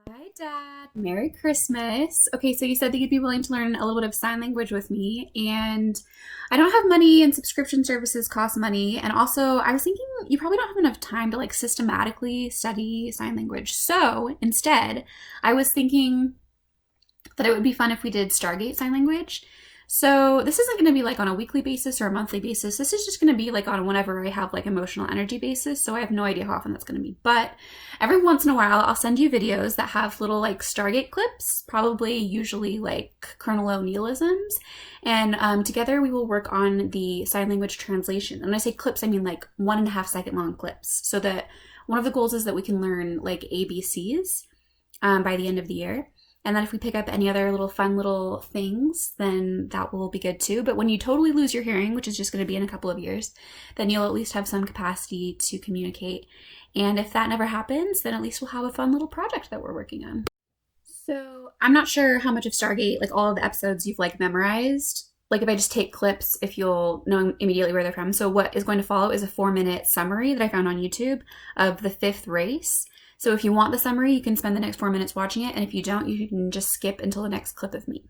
Hi, Dad. Merry Christmas. Okay, so you said that you'd be willing to learn a little bit of sign language with me, and I don't have money, and subscription services cost money. And also, I was thinking you probably don't have enough time to like systematically study sign language. So instead, I was thinking that it would be fun if we did Stargate sign language. So this isn't going to be like on a weekly basis or a monthly basis. This is just going to be like on whenever I have like emotional energy basis. So I have no idea how often that's going to be. But every once in a while, I'll send you videos that have little like Stargate clips, probably usually like Colonel O'Neillisms. And together we will work on the sign language translation. And when I say clips, I mean like 1.5 second long clips. So that one of the goals is that we can learn like ABCs by the end of the year. And then if we pick up any other little fun little things, then that will be good too. But when you totally lose your hearing, which is just going to be in a couple of years, then you'll at least have some capacity to communicate. And if that never happens, then at least we'll have a fun little project that we're working on. So I'm not sure how much of Stargate, like all of the episodes you've like memorized. Like if I just take clips, if you'll know immediately where they're from. So what is going to follow is a 4-minute summary that I found on YouTube of the fifth race. So if you want the summary, you can spend the next 4 minutes watching it, and if you don't, you can just skip until the next clip of me.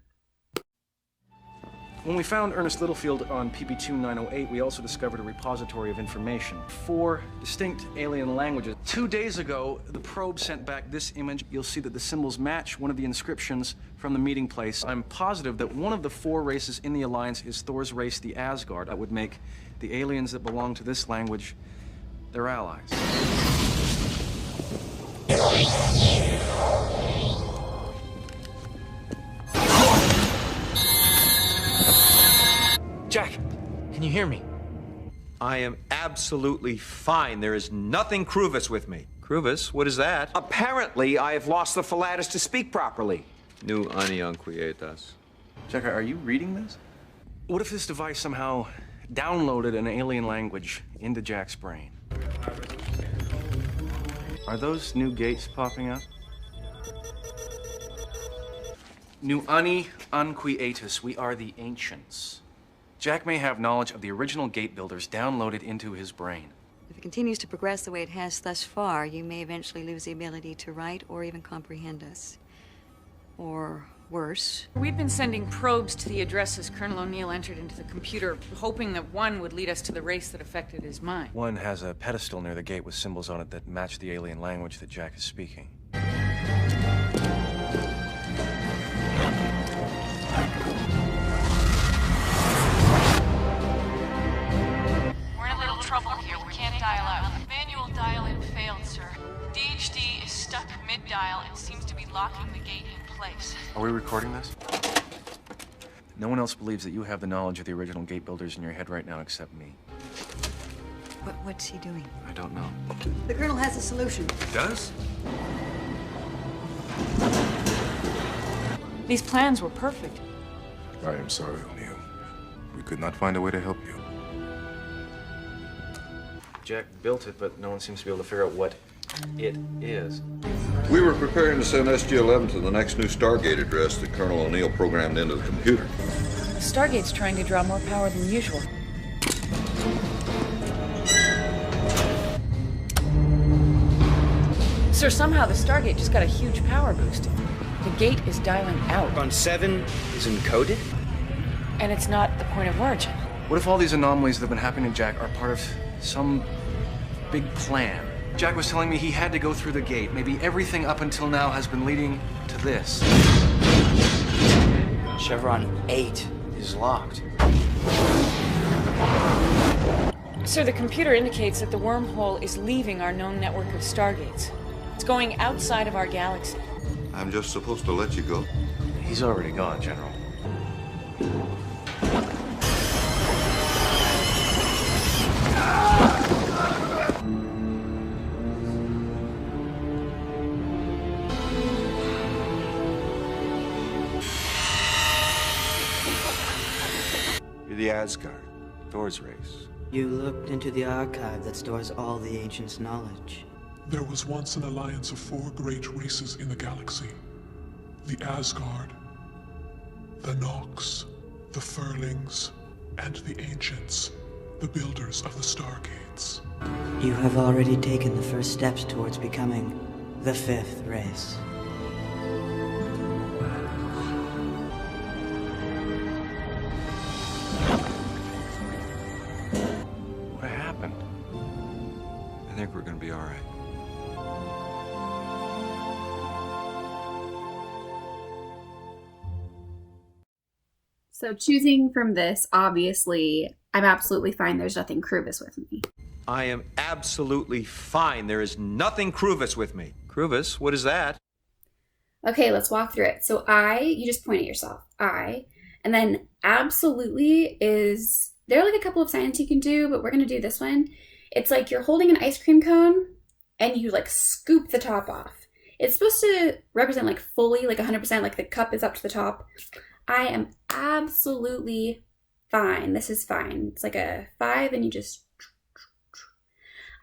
When we found Ernest Littlefield on PB-2908, we also discovered a repository of information. 4 distinct alien languages. 2 days ago, the probe sent back this image. You'll see that the symbols match one of the inscriptions from the meeting place. I'm positive that one of the 4 races in the Alliance is Thor's race, the Asgard. That would make the aliens that belong to this language their allies. Jack, can you hear me? I am absolutely fine. There is nothing Cruvis with me. Cruvis? What is that? Apparently, I have lost the phalatus to speak properly. Nu anion quietas. Jack, are you reading this? What if this device somehow downloaded an alien language into Jack's brain? Are those new gates popping up? Nu ani unquietus. We are the ancients. Jack may have knowledge of the original gate builders downloaded into his brain. If it continues to progress the way it has thus far, you may eventually lose the ability to write or even comprehend us. Or worse. We've been sending probes to the addresses Colonel O'Neill entered into the computer, hoping that one would lead us to the race that affected his mind. One has a pedestal near the gate with symbols on it that match the alien language that Jack is speaking. We're in a little trouble here. We can't dial out. Manual dial-in failed, sir. DHD is stuck mid-dial and seems to be locking the gate in place. Are we recording this? No one else believes that you have the knowledge of the original gate builders in your head right now except me. What's he doing? I don't know. The Colonel has a solution. Does? These plans were perfect. I am sorry, O'Neill. We could not find a way to help you. Jack built it, but no one seems to be able to figure out what it is. We were preparing to send SG-11 to the next new Stargate address that Colonel O'Neill programmed into the computer. Stargate's trying to draw more power than usual. Sir, somehow the Stargate just got a huge power boost. The gate is dialing out. On 7 is encoded? And it's not the point of origin. What if all these anomalies that have been happening to Jack are part of some big plan? Jack was telling me he had to go through the gate. Maybe everything up until now has been leading to this. Chevron 8 is locked. Sir, the computer indicates that the wormhole is leaving our known network of Stargates. It's going outside of our galaxy. I'm just supposed to let you go. He's already gone, General. You're the Asgard. Thor's race. You looked into the archive that stores all the ancients' knowledge. There was once an alliance of 4 great races in the galaxy. The Asgard, the Nox, the Furlings, and the Ancients, the builders of the Stargates. You have already taken the first steps towards becoming the 5th race. think we're gonna be all right. So choosing from this, obviously, I'm absolutely fine. There's nothing Krubis with me. I am absolutely fine. There is nothing Krubis with me. Krubis? What is that? Okay, let's walk through it. So you just point at yourself. And then absolutely is, there are like a couple of signs you can do, but we're going to do this one. It's like you're holding an ice cream cone and you like scoop the top off. It's supposed to represent like fully, like 100%, like the cup is up to the top. I am absolutely fine. This is fine. It's like a 5 and you just,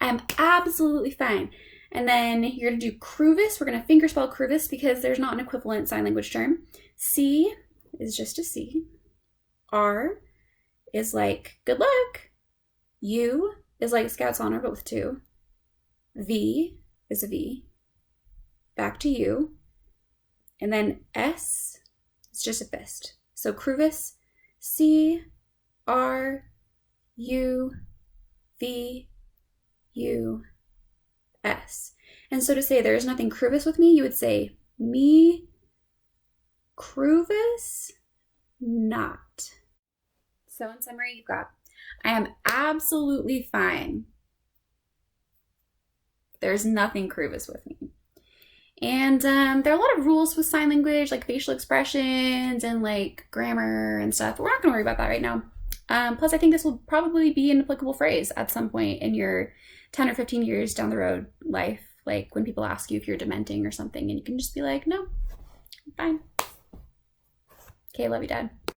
I am absolutely fine. And then you're going to do Krubis. We're going to fingerspell Krubis because there's not an equivalent sign language term. C is just a C. R is like good luck. U is like Scout's Honor, but with 2. V is a V. Back to U. And then S is just a fist. So Krubis, C, R, U, V, U, S. And so to say there is nothing Krubis with me, you would say me Krubis not. So in summary, you've got I am absolutely fine. There's nothing Krubis with me. And there are a lot of rules with sign language, like facial expressions and like grammar and stuff, but we're not going to worry about that right now. Plus, I think this will probably be an applicable phrase at some point in your 10 or 15 years down the road life, like when people ask you if you're dementing or something, and you can just be like, no, I'm fine. Okay, love you, Dad.